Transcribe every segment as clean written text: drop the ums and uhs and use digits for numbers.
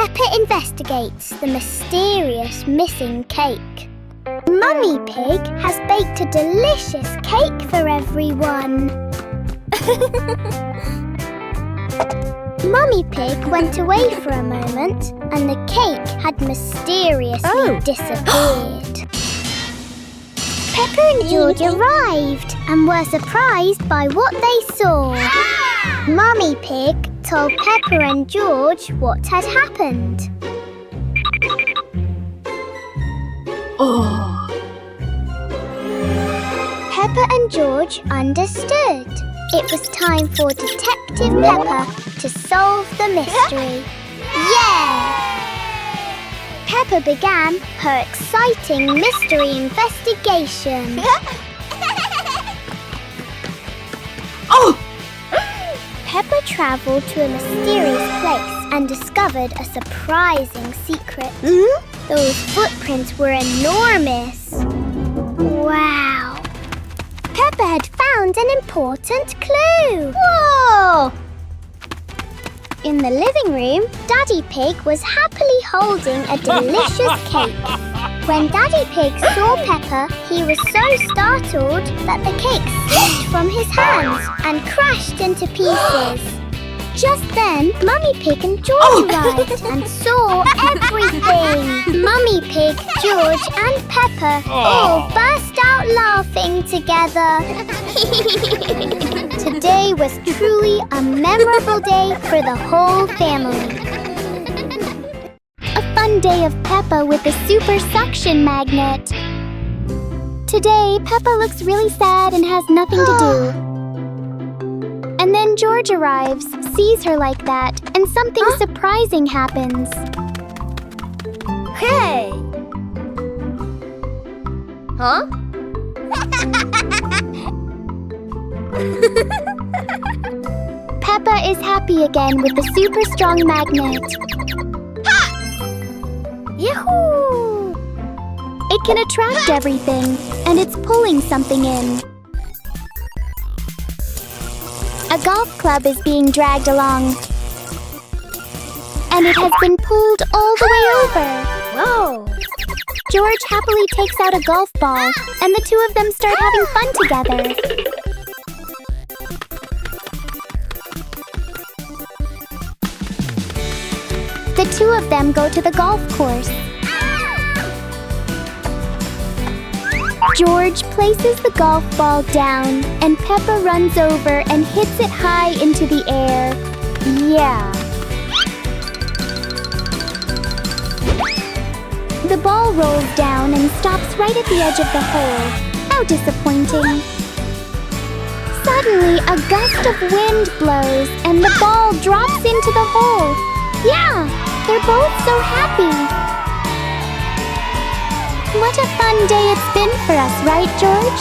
Peppa investigates the mysterious missing cake. Mummy Pig has baked a delicious cake for everyone. Mummy Pig went away for a moment and the cake had mysteriously disappeared. Peppa and George arrived and were surprised by what they saw. Mummy Pig told Peppa and George what had happened. Peppa and George understood. It was time for Detective Peppa to solve the mystery. Yay! Peppa began her exciting mystery investigation. Peppa travelled to a mysterious place and discovered a surprising secret. Those footprints were enormous. Wow! Peppa had found an important clue. Whoa! In the living room, Daddy Pig was happily holding a delicious cake. When Daddy Pig saw Peppa, he was so startled that the cake slipped from his hands and crashed into pieces. Just then, Mummy Pig and George arrived and saw everything. Mummy Pig, George and Peppa all burst out laughing together. Today was truly a memorable day for the whole family. A fun day of Peppa with a super suction magnet. Today, Peppa looks really sad and has nothing to do. And then George arrives, sees her like that, and something surprising happens. Hey! Huh? Peppa is happy again with the super strong magnet. Yahoo! It can attract everything, and it's pulling something in. A golf club is being dragged along. And it has been pulled all the way over. Whoa! George happily takes out a golf ball, and the two of them start having fun together. The two of them go to the golf course. George places the golf ball down, and Peppa runs over and hits it high into the air. Yeah. The ball rolls down and stops right at the edge of the hole. How disappointing. Suddenly, a gust of wind blows, and the ball drops into the hole. Yeah, they're both so happy. What a fun day it's been for us, right, George?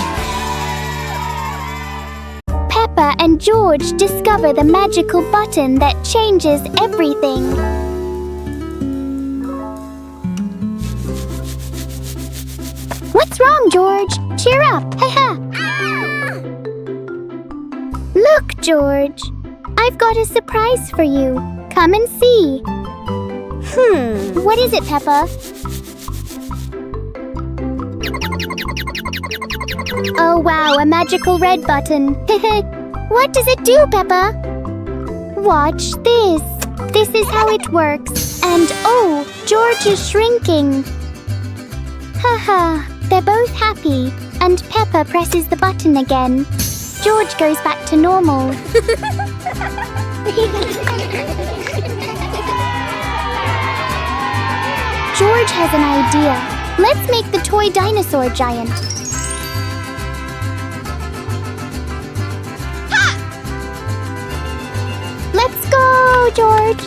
Peppa and George discover the magical button that changes everything. What's wrong, George? Cheer up! Haha! Look, George. I've got a surprise for you. Come and see. What is it, Peppa? Oh wow, a magical red button. What does it do, Peppa? Watch this. This is how it works. And oh, George is shrinking. Haha, they're both happy. And Peppa presses the button again. George goes back to normal. George has an idea. Let's make the toy dinosaur giant. Let's go, George!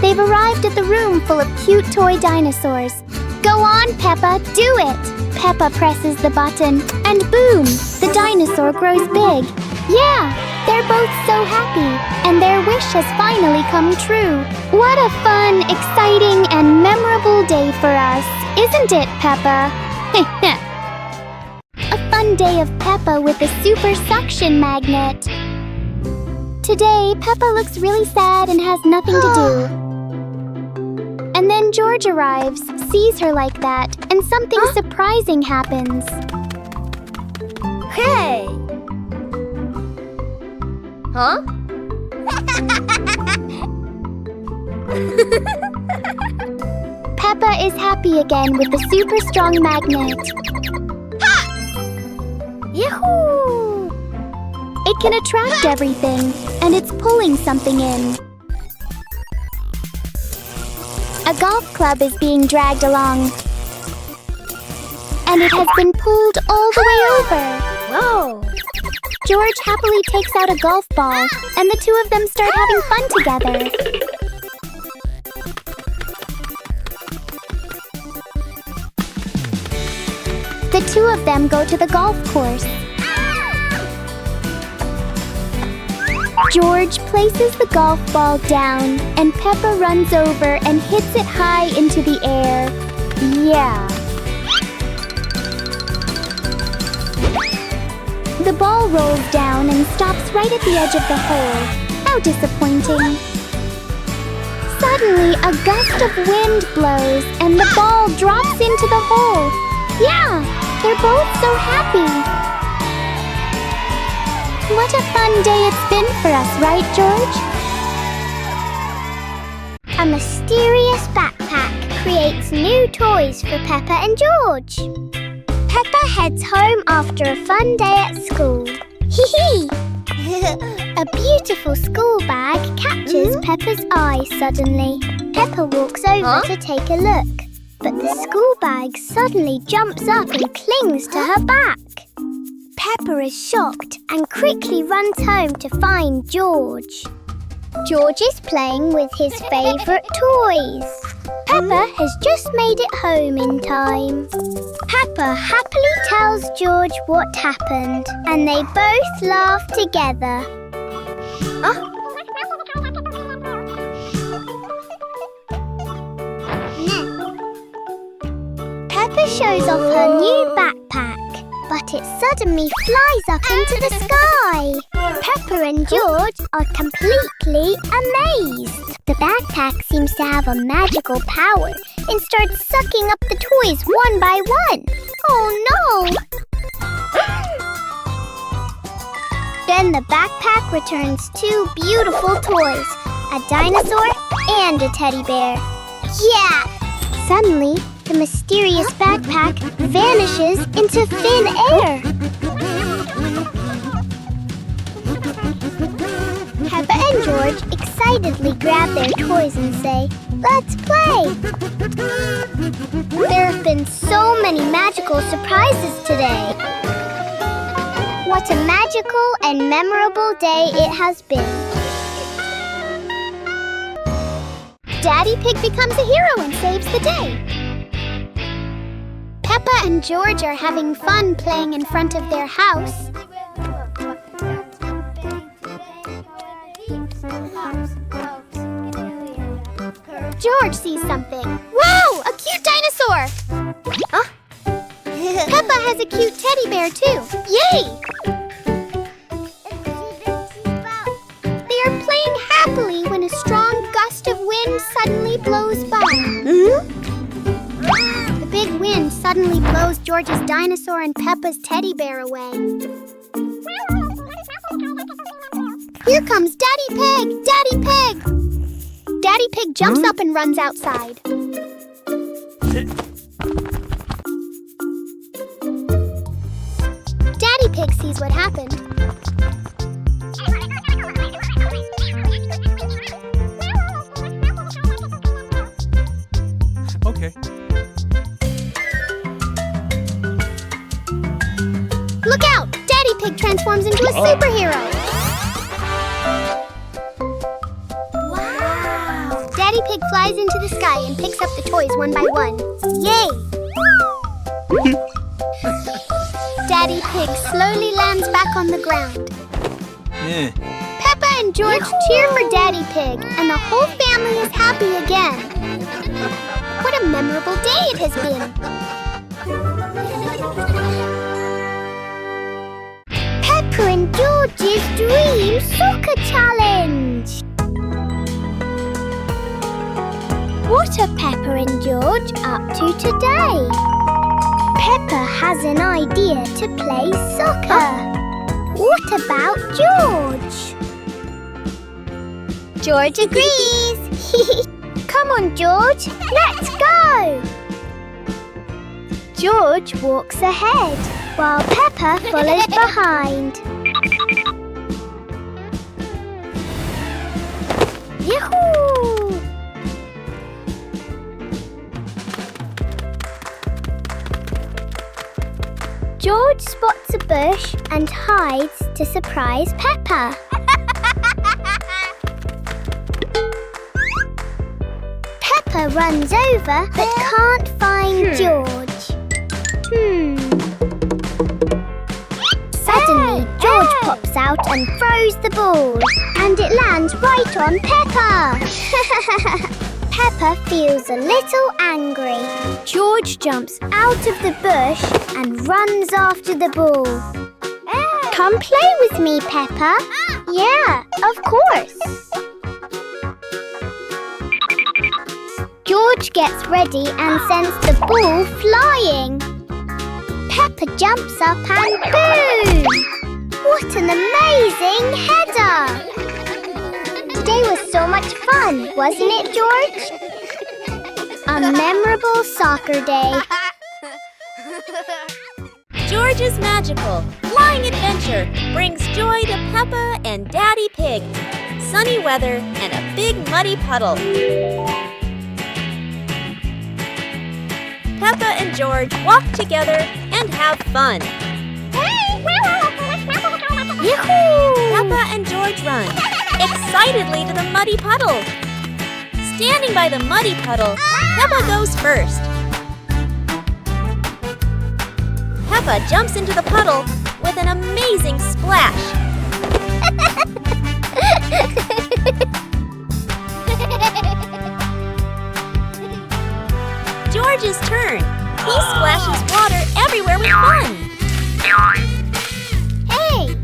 They've arrived at the room full of cute toy dinosaurs. Go on, Peppa, do it! Peppa presses the button, and boom! The dinosaur grows big. Yeah, they're both so happy, and their wish has finally come true. What a fun, exciting, and memorable day for us, isn't it, Peppa? A fun fun day of Peppa with the super suction magnet. Today, Peppa looks really sad and has nothing to do. And then George arrives, sees her like that, and something surprising happens. Hey! Huh? Peppa is happy again with the super strong magnet. Yahoo! It can attract everything, and it's pulling something in. A golf club is being dragged along, and it has been pulled all the way over. Whoa! George happily takes out a golf ball, and the two of them start having fun together. The two of them go to the golf course. George places the golf ball down, and Peppa runs over and hits it high into the air. Yeah. The ball rolls down and stops right at the edge of the hole. How disappointing. Suddenly, a gust of wind blows, and the ball drops into the hole. Yeah, they're both so happy. What a fun day it's been for us, right, George? A mysterious backpack creates new toys for Peppa and George. Peppa heads home after a fun day at school. Hee A beautiful school bag catches Peppa's eye suddenly. Peppa walks over to take a look, but the school bag suddenly jumps up and clings to her back. Peppa is shocked and quickly runs home to find George. George is playing with his favourite toys. Peppa has just made it home in time. Peppa happily tells George what happened, and they both laugh together. Peppa shows off her new backpack, but it suddenly flies up into the sky. Peppa and George are completely amazed. The backpack seems to have a magical power and starts sucking up the toys one by one. Oh no! Then the backpack returns two beautiful toys, a dinosaur and a teddy bear. Yeah! Suddenly, the mysterious backpack vanishes into thin air. Peppa and George excitedly grab their toys and say, "Let's play!" There have been so many magical surprises today. What a magical and memorable day it has been. Daddy Pig becomes a hero and saves the day. Peppa and George are having fun playing in front of their house. George sees something. Wow! A cute dinosaur! Peppa has a cute teddy bear too. Yay! They are playing happily when a strong gust of wind suddenly blows by. The big wind suddenly blows George's dinosaur and Peppa's teddy bear away. Here comes Daddy Pig! Daddy Pig! Daddy Pig jumps up and runs outside. Daddy Pig sees what happened. Okay. Look out! Daddy Pig transforms into a superhero. Wow! Daddy Pig flies into the sky and picks up the toys one by one. Yay! Daddy Pig slowly lands back on the ground. Peppa and George cheer for Daddy Pig, and the whole family is happy again. What a memorable day it has been! Extreme Soccer Challenge! What are Peppa and George up to today? Peppa has an idea to play soccer. What about George? George agrees. Come on, George, let's go! George walks ahead while Peppa follows behind. Yahoo! George spots a bush and hides to surprise Peppa. Peppa runs over but can't find George. Suddenly, George pops out and throws the ball, and it lands right on Peppa. Peppa feels a little angry. George jumps out of the bush and runs after the ball. Come play with me, Peppa. Yeah, of course. George gets ready and sends the ball flying. Peppa jumps up and boom! What an amazing header! Today was so much fun, wasn't it, George? A memorable soccer day. George's magical flying adventure brings joy to Peppa and Daddy Pig. Sunny weather and a big muddy puddle. Peppa and George walk together and have fun. Yahoo! Peppa and George run excitedly to the muddy puddle. Standing by the muddy puddle, Peppa goes first. Peppa jumps into the puddle with an amazing splash. George's turn. He splashes water everywhere with fun. Hey!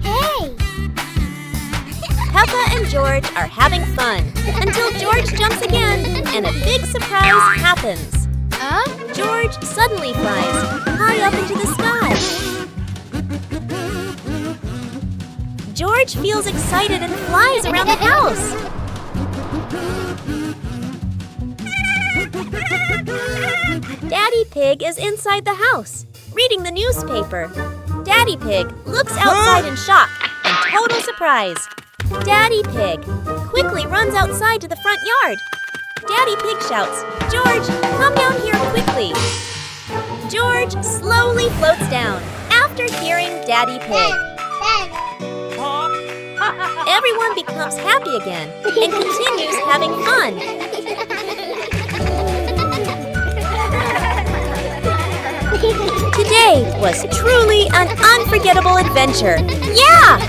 Peppa and George are having fun until George jumps again and a big surprise happens. George suddenly flies high up into the sky. George feels excited and flies around the house. Daddy Pig is inside the house, reading the newspaper. Daddy Pig looks outside in shock and total surprise. Daddy Pig quickly runs outside to the front yard. Daddy Pig shouts, "George, come down here quickly." George slowly floats down after hearing Daddy Pig. Everyone becomes happy again and continues having fun. Today was truly an unforgettable adventure. Yeah!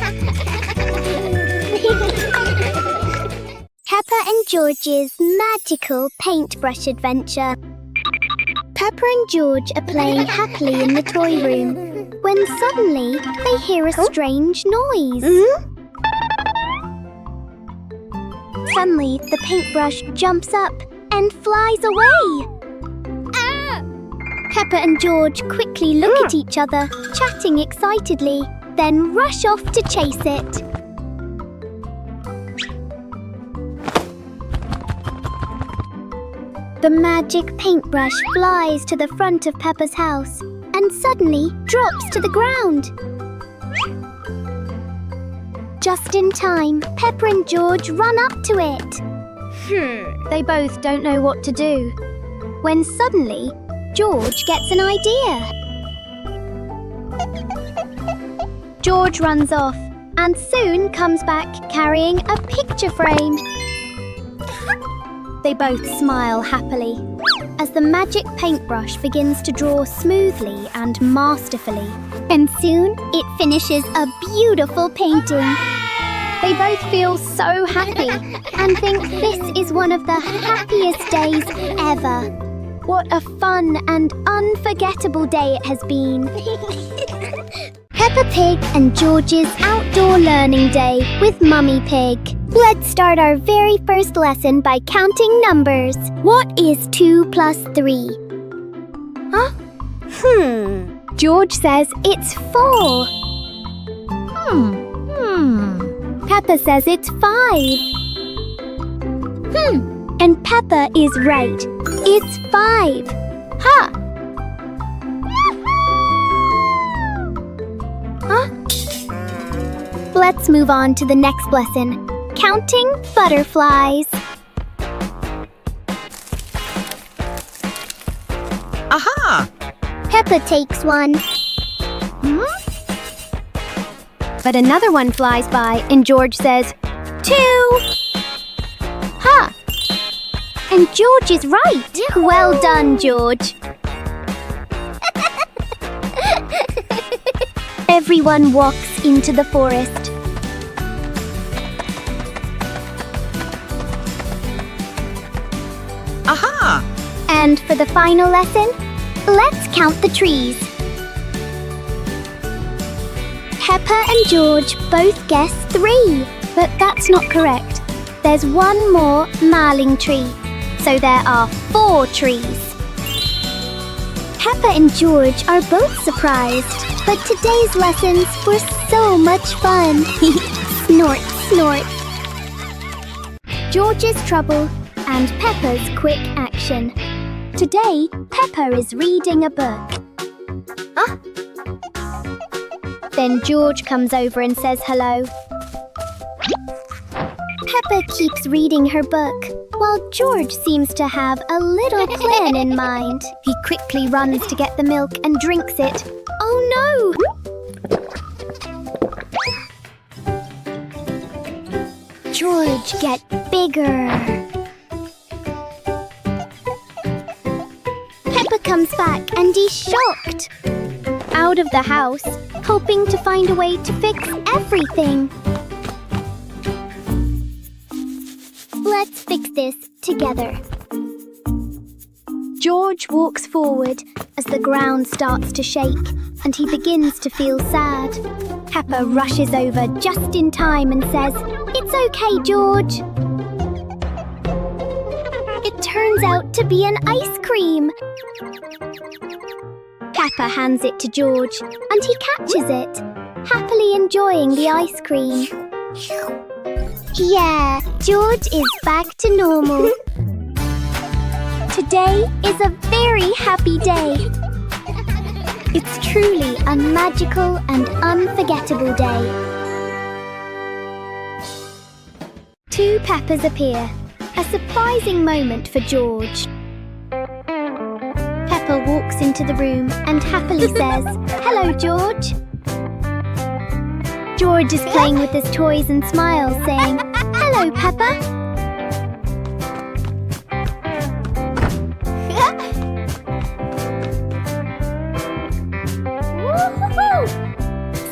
Peppa and George's magical paintbrush adventure. Peppa and George are playing happily in the toy room when suddenly they hear a strange noise. Suddenly, the paintbrush jumps up and flies away. Peppa and George quickly look at each other, chatting excitedly, then rush off to chase it. The magic paintbrush flies to the front of Peppa's house and suddenly drops to the ground. Just in time, Peppa and George run up to it. They both don't know what to do. When suddenly, George gets an idea. George runs off and soon comes back carrying a picture frame. They both smile happily as the magic paintbrush begins to draw smoothly and masterfully. And soon it finishes a beautiful painting. They both feel so happy and think this is one of the happiest days ever. What a fun and unforgettable day it has been. Peppa Pig and George's outdoor learning day with Mummy Pig. Let's start our very first lesson by counting numbers. What is 2 plus 3? Huh? George says it's 4. Peppa says it's 5. And Peppa is right. It's 5. Ha! Huh? Let's move on to the next lesson. Counting butterflies. Aha! Peppa takes one. But another one flies by and George says, 2. Ha! And George is right. Well done, George. Everyone walks into the forest. Aha! And for the final lesson, let's count the trees. Peppa and George both guessed 3, but that's not correct. There's one more marling tree, so there are 4 trees. Peppa and George are both surprised, but today's lessons were so much fun. Snort, snort. George's trouble and Peppa's quick action. Today, Peppa is reading a book. Then George comes over and says hello. Peppa keeps reading her book, while George seems to have a little plan in mind. He quickly runs to get the milk and drinks it. Oh no! George, get bigger. Peppa comes back and he's shocked. Out of the house, hoping to find a way to fix everything. Let's fix this together. George walks forward as the ground starts to shake and he begins to feel sad. Peppa rushes over just in time and says, "It's okay, George." It turns out to be an ice cream. Peppa hands it to George and he catches it, happily enjoying the ice cream. Yeah, George is back to normal. Today is a very happy day. It's truly a magical and unforgettable day. 2 Peppas appear, a surprising moment for George. Peppa walks into the room and happily says, "Hello, George." George is playing with his toys and smiles, saying, "Hello, Peppa."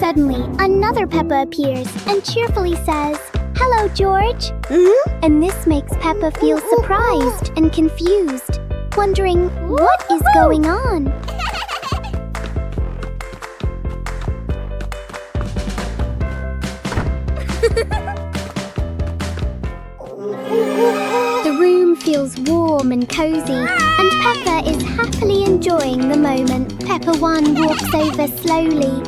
Suddenly, another Peppa appears and cheerfully says, "Hello, George." And this makes Peppa feel surprised and confused, wondering what is going on. The room feels warm and cozy, and Peppa is happily enjoying the moment. Peppa 1 walks over slowly.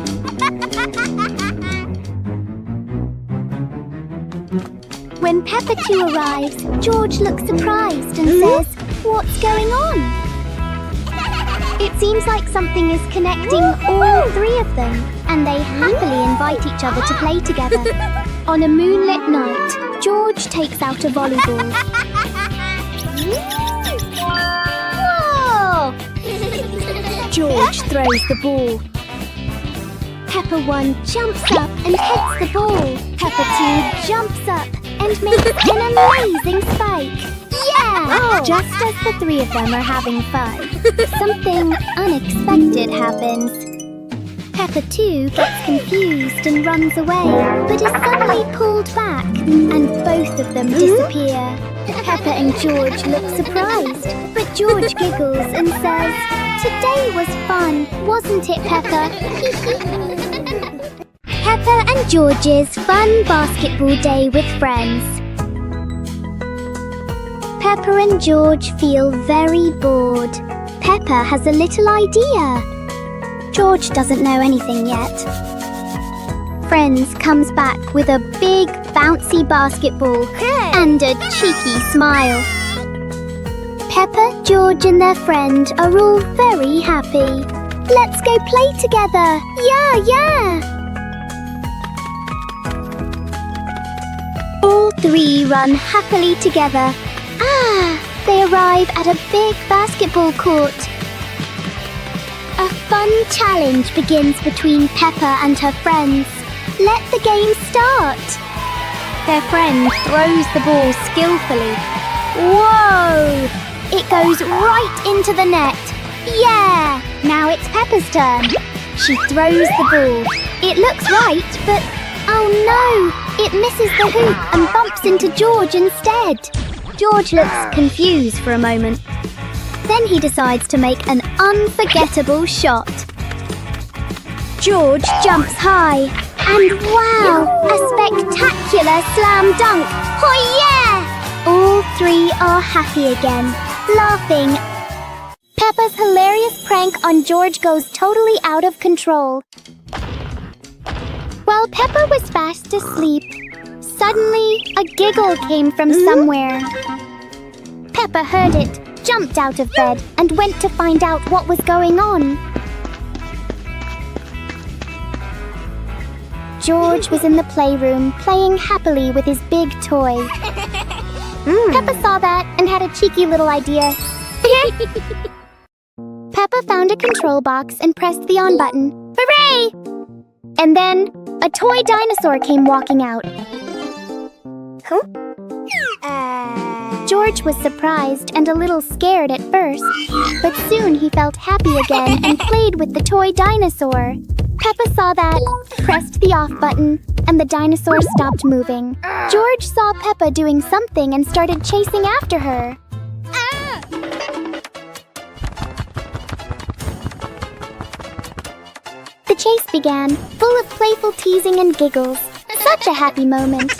When Peppa 2 arrives, George looks surprised and says, "What's going on?" It seems like something is connecting all 3 of them, and they happily invite each other to play together. On a moonlit night, George takes out a volleyball. Whoa! George throws the ball. Peppa 1 jumps up and heads the ball. Peppa 2 jumps up and makes an amazing spike. Yeah! Just as the 3 of them are having fun, something unexpected happens. Peppa 2 gets confused and runs away, but is suddenly pulled back, and both of them disappear. Peppa and George look surprised, but George giggles and says, "Today was fun, wasn't it, Peppa?" Peppa and George's fun basketball day with friends. Peppa and George feel very bored. Peppa has a little idea. George doesn't know anything yet. Friends comes back with a big bouncy basketball and a cheeky smile. Peppa, George and their friend are all very happy. Let's go play together. Yeah. All three run happily together. They arrive at a big basketball court. A fun challenge begins between Peppa and her friends. Let the game start. Their friend throws the ball skillfully. Whoa! It goes right into the net. Yeah! Now it's Peppa's turn. She throws the ball. It looks right, but oh no! It misses the hoop and bumps into George instead. George looks confused for a moment. Then he decides to make an unforgettable shot. George jumps high. And wow! A spectacular slam dunk! Oh yeah! All three are happy again, laughing. Peppa's hilarious prank on George goes totally out of control. While Peppa was fast asleep, suddenly a giggle came from somewhere. Peppa heard it, jumped out of bed, and went to find out what was going on. George was in the playroom playing happily with his big toy. Peppa saw that and had a cheeky little idea. Peppa found a control box and pressed the on button. Hooray! And then a toy dinosaur came walking out. George was surprised and a little scared at first, but soon he felt happy again and played with the toy dinosaur. Peppa saw that, pressed the off button, and the dinosaur stopped moving. George saw Peppa doing something and started chasing after her. The chase began, full of playful teasing and giggles. Such a happy moment.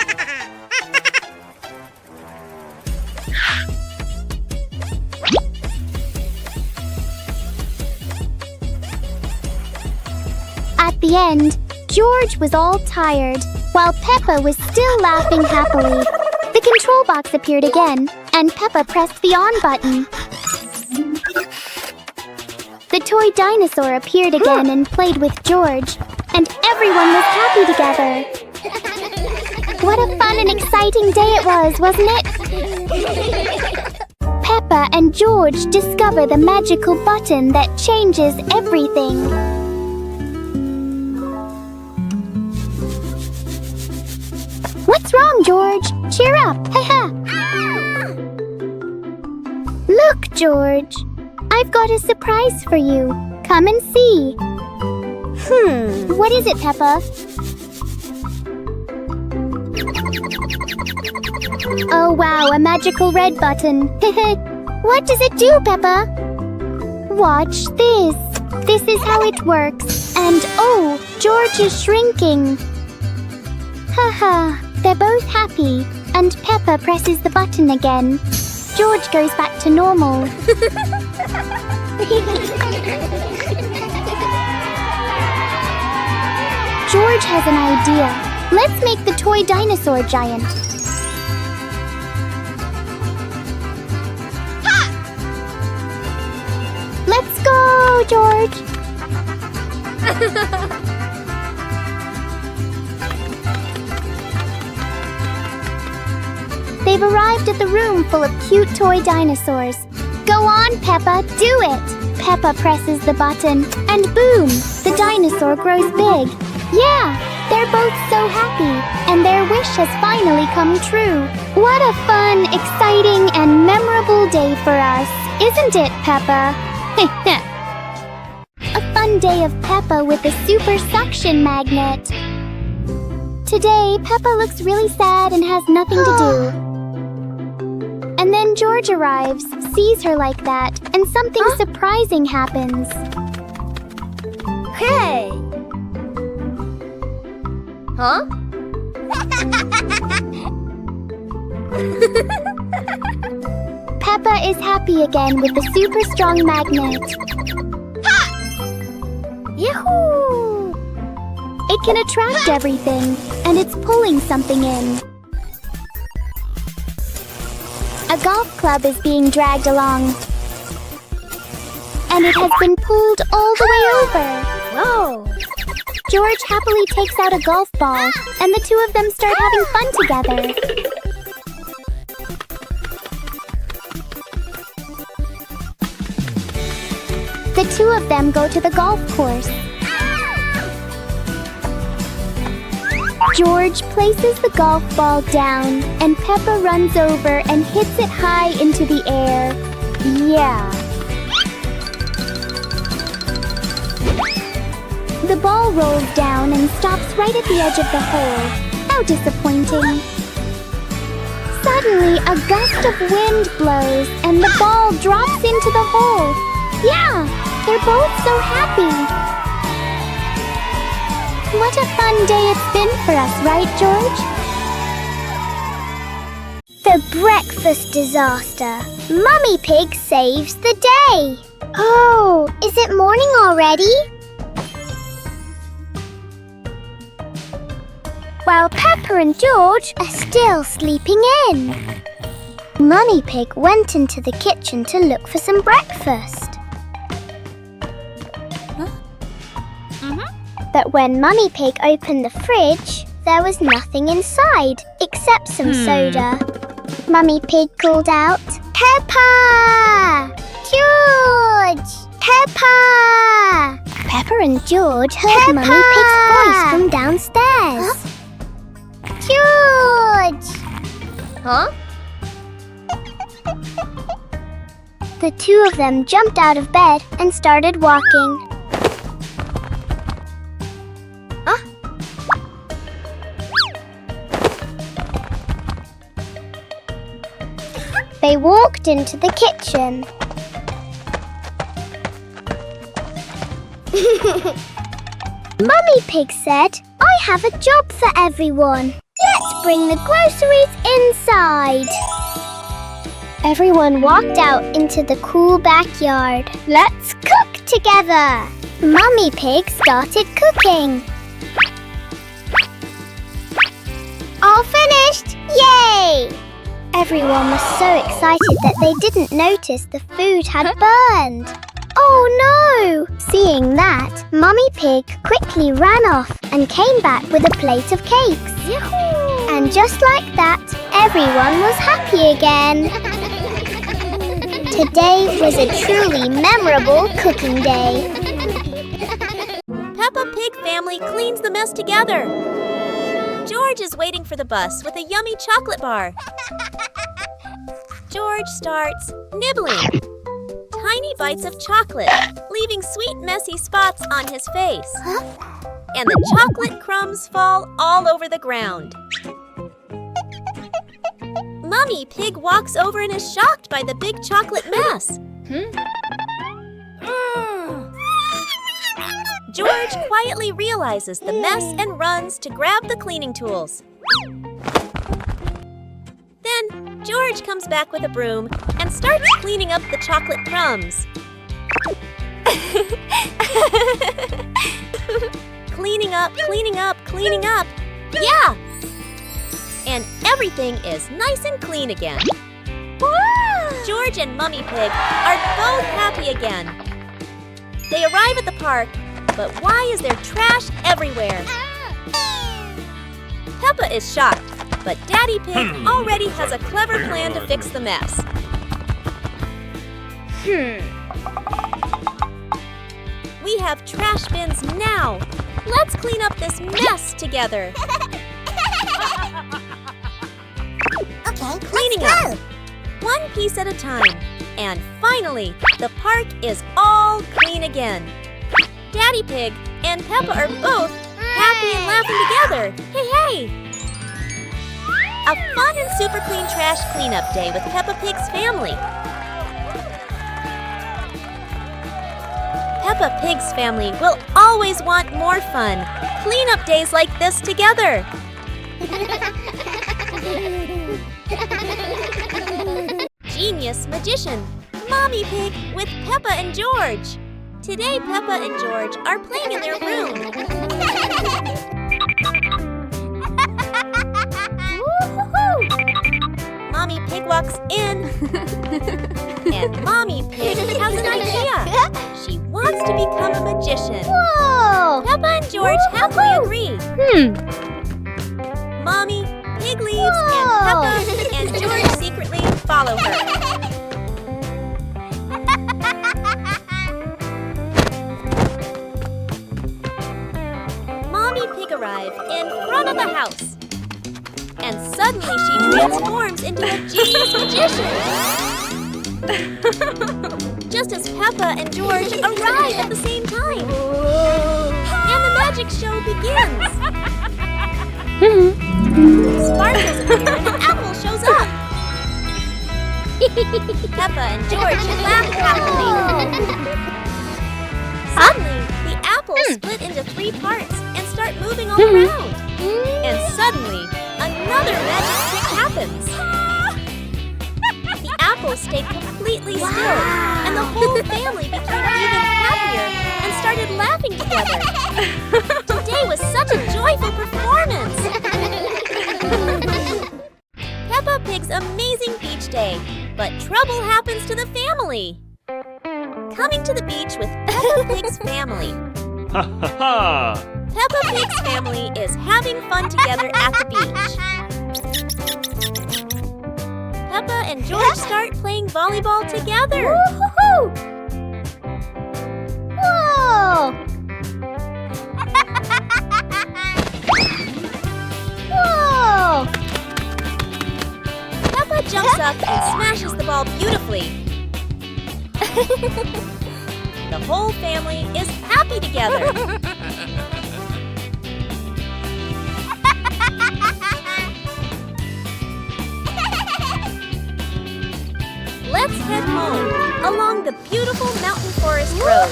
At the end, George was all tired, while Peppa was still laughing happily. The control box appeared again, and Peppa pressed the on button. The toy dinosaur appeared again and played with George, and everyone was happy together. What a fun and exciting day it was, wasn't it? Peppa and George discover the magical button that changes everything. What's wrong, George? Cheer up! Look, George. I've got a surprise for you. Come and see. What is it, Peppa? Oh, wow, a magical red button. What does it do, Peppa? Watch this. This is how it works. And oh, George is shrinking. Haha, they're both happy. And Peppa presses the button again. George goes back to normal. George has an idea. Let's make the toy dinosaur giant. Let's go, George! They've arrived at the room full of cute toy dinosaurs. Go on, Peppa, do it! Peppa presses the button, and boom! The dinosaur grows big. Yeah, they're both so happy, and their wish has finally come true. What a fun, exciting, and memorable day for us, isn't it, Peppa? A fun day of Peppa with a super suction magnet. Today, Peppa looks really sad and has nothing to do. And then George arrives, sees her like that, and something surprising happens. Hey! Huh? Peppa is happy again with the super strong magnet. Yahoo! It can attract everything, and it's pulling something in. A golf club is being dragged along, and it has been pulled all the way over. Whoa! George happily takes out a golf ball, and the two of them start having fun together. The two of them go to the golf course. George places the golf ball down, and Peppa runs over and hits it high into the air. Yeah. The ball rolls down and stops right at the edge of the hole. How disappointing. Suddenly, a gust of wind blows, and the ball drops into the hole. Yeah, they're both so happy. What a fun day it's been for us, right, George? The breakfast disaster. Mummy Pig saves the day. Oh, is it morning already? While Peppa and George are still sleeping in. Mummy Pig went into the kitchen to look for some breakfast. But when Mummy Pig opened the fridge, there was nothing inside except some soda. Mummy Pig called out, "Peppa! George! Peppa!" Peppa and George heard Mummy Pig's voice from downstairs. George! Huh? The two of them jumped out of bed and started walking. They walked into the kitchen. Mummy Pig said, "I have a job for everyone. Let's bring the groceries inside." Everyone walked out into the cool backyard. Let's cook together. Mummy Pig started cooking. All finished! Yay! Everyone was so excited that they didn't notice the food had burned. Oh no! Seeing that, Mummy Pig quickly ran off and came back with a plate of cakes. Yahoo! And just like that, everyone was happy again. Today was a truly memorable cooking day. Peppa Pig family cleans the mess together. George is waiting for the bus with a yummy chocolate bar. George starts nibbling tiny bites of chocolate, leaving sweet, messy spots on his face. And the chocolate crumbs fall all over the ground. Mummy Pig walks over and is shocked by the big chocolate mess. George quietly realizes the mess and runs to grab the cleaning tools. Then, George comes back with a broom and starts cleaning up the chocolate crumbs. Cleaning up, cleaning up, cleaning up. Yeah! And everything is nice and clean again. George and Mummy Pig are both happy again. They arrive at the park, but why is there trash everywhere? Peppa is shocked, but Daddy Pig already has a clever plan to fix the mess. We have trash bins now. Let's clean up this mess together. Okay, Cleaning up, one piece at a time. And finally, the park is all clean again. Daddy Pig and Peppa are both happy and laughing together. Hey, hey! A fun and super clean trash cleanup day with Peppa Pig's family. Peppa Pig's family will always want more fun. Clean up days like this together. Genius Magician, Mommy Pig with Peppa and George. Today, Peppa and George are playing in their room. Mommy Pig walks in, and Mommy Pig has an idea. She wants to become a magician. Whoa! Peppa and George happily agree. Mommy Pig leaves, and Peppa and George secretly follow her. Mommy Pig arrives in front of the house. And suddenly she transforms into a genius magician. Just as Peppa and George arrive at the same time. And the magic show begins. Sparkles appear and an apple shows up. Peppa and George laugh happily. Suddenly, the apples split into 3 parts and start moving all around. And suddenly, another magic trick happens. The apples stayed completely still, and the whole family became even happier and started laughing together. Today was such a joyful performance. Peppa Pig's amazing beach day, but trouble happens to the family. Coming to the beach with Peppa Pig's family. Ha ha ha! Peppa Pig's family is having fun together at the beach. Peppa and George start playing volleyball together. Woo-hoo-hoo! Whoa! Whoa! Peppa jumps up and smashes the ball beautifully. The whole family is happy together. Let's head home along the beautiful mountain forest road.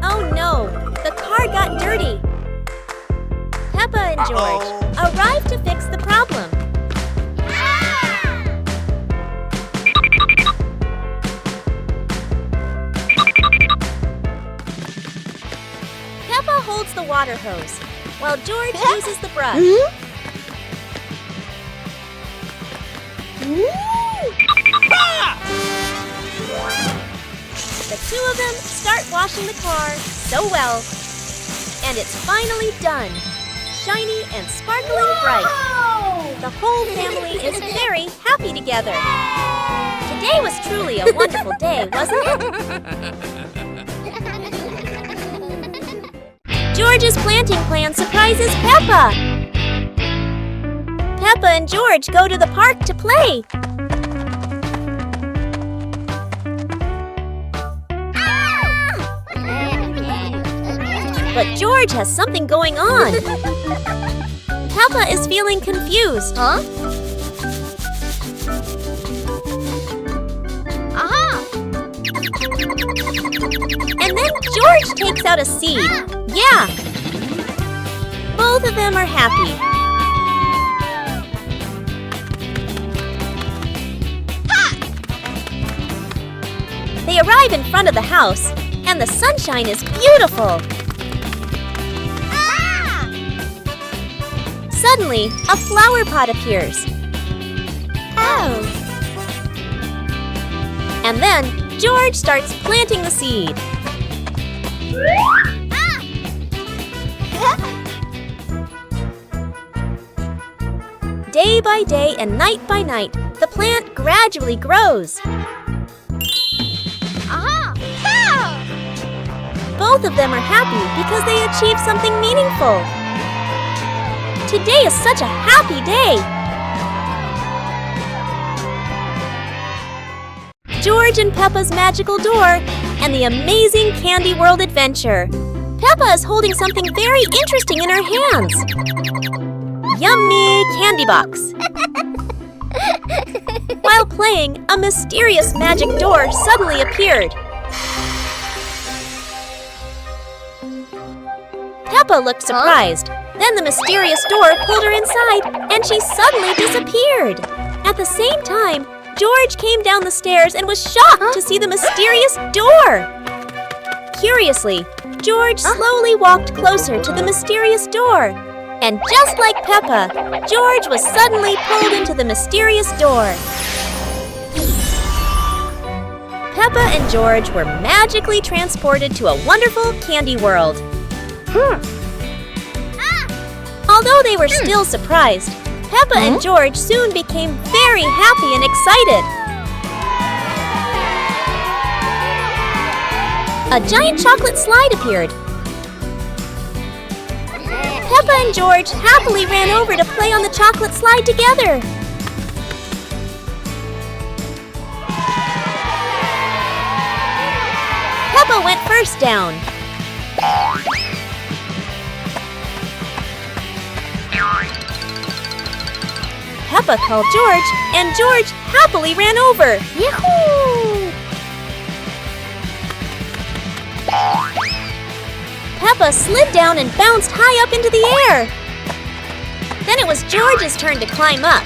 Oh no, the car got dirty. Peppa and George arrive to fix the problem. Peppa holds the water hose, while George uses the brush. The two of them start washing the car so well. And it's finally done. Shiny and sparkling bright. The whole family is very happy together. Today was truly a wonderful day, wasn't it? George's planting plan surprises Peppa. Peppa and George go to the park to play. But George has something going on. Peppa is feeling confused. Huh? Aha! And then George takes out a seed. Yeah! Both of them are happy. They arrive in front of the house, and the sunshine is beautiful. Suddenly, a flower pot appears. Oh! And then George starts planting the seed. Day by day and night by night, the plant gradually grows. Aha! Both of them are happy because they achieved something meaningful. Today is such a happy day. George and Peppa's magical door and the amazing Candy World adventure. Peppa is holding something very interesting in her hands. Yummy candy box. While playing, a mysterious magic door suddenly appeared. Peppa looked surprised. Then the mysterious door pulled her inside, and she suddenly disappeared. At the same time, George came down the stairs and was shocked to see the mysterious door. Curiously, George slowly walked closer to the mysterious door. And just like Peppa, George was suddenly pulled into the mysterious door. Peppa and George were magically transported to a wonderful candy world. Although they were still surprised, Peppa and George soon became very happy and excited. A giant chocolate slide appeared. Peppa and George happily ran over to play on the chocolate slide together. Peppa went first down. Peppa called George, and George happily ran over. Yahoo! Peppa slid down and bounced high up into the air. Then it was George's turn to climb up.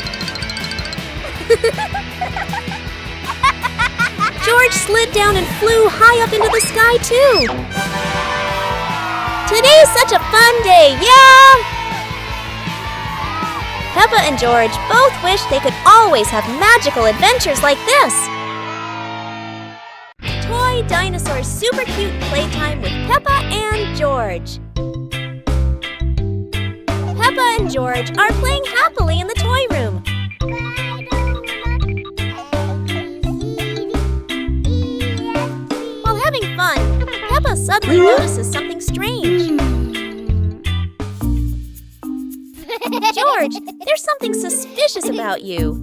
George slid down and flew high up into the sky too. Today's such a fun day, yeah! Peppa and George both wish they could always have magical adventures like this. Toy Dinosaur Super Cute Playtime with Peppa and George. Peppa and George are playing happily in the toy room. While having fun, Peppa suddenly notices something strange. George, there's something suspicious about you.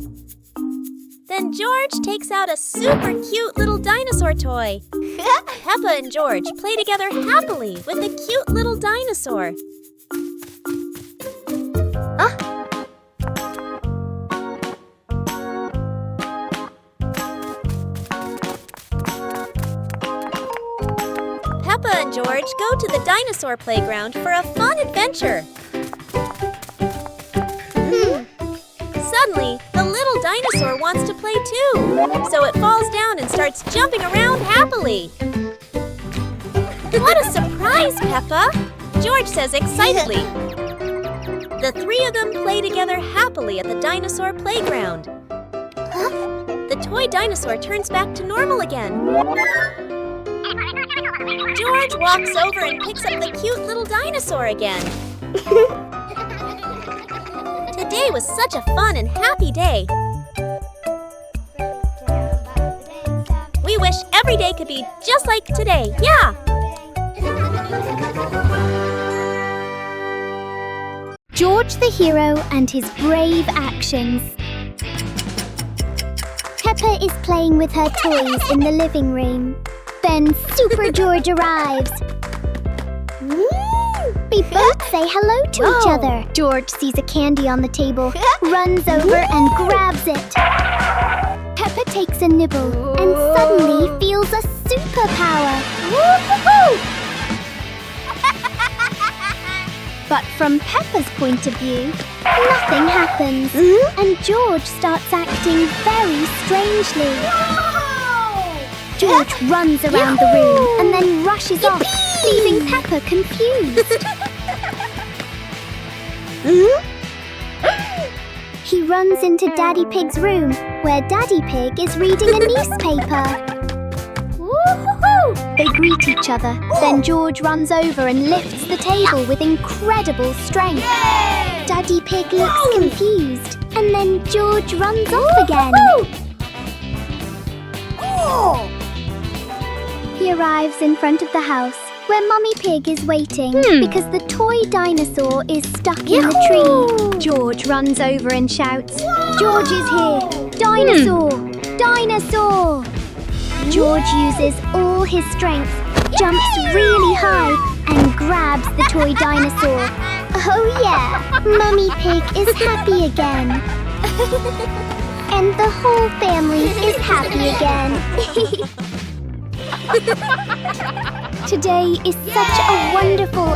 Then George takes out a super cute little dinosaur toy. Peppa and George play together happily with the cute little dinosaur. Peppa and George go to the dinosaur playground for a fun adventure. Suddenly, the little dinosaur wants to play too, so it falls down and starts jumping around happily. What a surprise, Peppa! George says excitedly. The three of them play together happily at the dinosaur playground. The toy dinosaur turns back to normal again. George walks over and picks up the cute little dinosaur again. Today was such a fun and happy day. We wish every day could be just like today, yeah! George the hero and his brave actions. Peppa is playing with her toys in the living room. Then Super George arrives. We both say hello to each other. George sees a candy on the table, runs over and grabs it. Peppa takes a nibble and suddenly feels a superpower. But from Peppa's point of view, nothing happens. And George starts acting very strangely. George runs around the room and then rushes off, leaving Peppa confused. He runs into Daddy Pig's room, where Daddy Pig is reading a newspaper. They greet each other. Then George runs over and lifts the table with incredible strength. Daddy Pig looks confused, and then George runs off again. He arrives in front of the house, where Mummy Pig is waiting because the toy dinosaur is stuck in the tree. George runs over and shouts, "George is here! Dinosaur! Dinosaur!" George uses all his strength, jumps really high, and grabs the toy dinosaur. Oh yeah, Mummy Pig is happy again. And the whole family is happy again. Today is such a wonderful